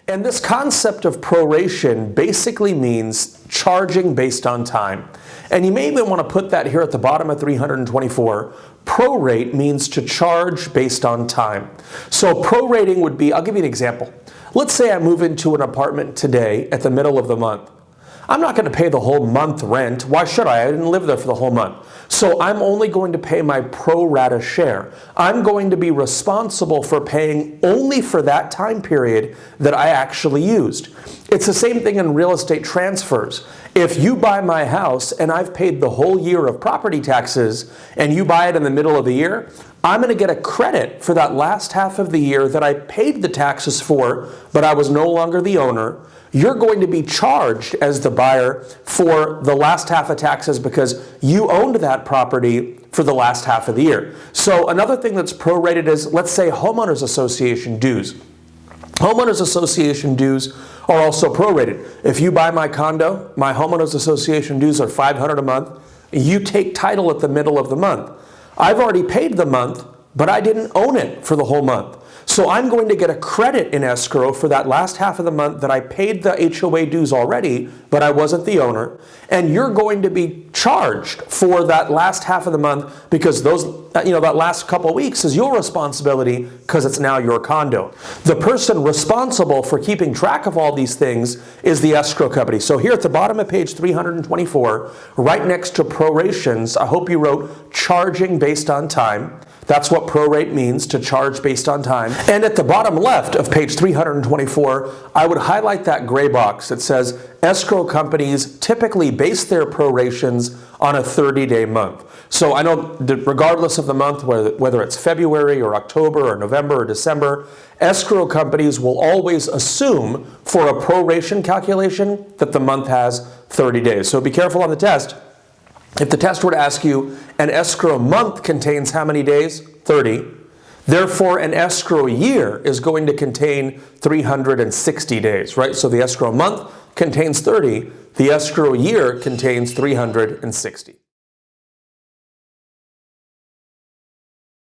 And this concept of proration basically means charging based on time. And you may even want to put that here at the bottom of 324. Prorate means to charge based on time. So prorating would be, I'll give you an example. Let's say I move into an apartment today at the middle of the month. I'm not going to pay the whole month rent. Why should I? I didn't live there for the whole month. So I'm only going to pay my pro rata share. I'm going to be responsible for paying only for that time period that I actually used. It's the same thing in real estate transfers. If you buy my house and I've paid the whole year of property taxes and you buy it in the middle of the year, I'm going to get a credit for that last half of the year that I paid the taxes for, but I was no longer the owner. You're going to be charged as the buyer for the last half of taxes because you owned that property for the last half of the year. So another thing that's prorated is, let's say, homeowners association dues. Homeowners association dues are also prorated. If you buy my condo, my homeowners association dues are $500 a month. You take title at the middle of the month. I've already paid the month, but I didn't own it for the whole month. So I'm going to get a credit in escrow for that last half of the month that I paid the HOA dues already, but I wasn't the owner. And you're going to be charged for that last half of the month because that last couple of weeks is your responsibility because it's now your condo. The person responsible for keeping track of all these things is the escrow company. So here at the bottom of page 324, right next to prorations, I hope you wrote charging based on time. That's what prorate means, to charge based on time. And at the bottom left of page 324, I would highlight that gray box that says escrow companies typically base their prorations on a 30-day month. So I know that regardless of the month, whether it's February or October or November or December, escrow companies will always assume for a proration calculation that the month has 30 days. So be careful on the test. If the test were to ask you, an escrow month contains how many days? 30. Therefore, an escrow year is going to contain 360 days, right? So the escrow month contains 30. The escrow year contains 360.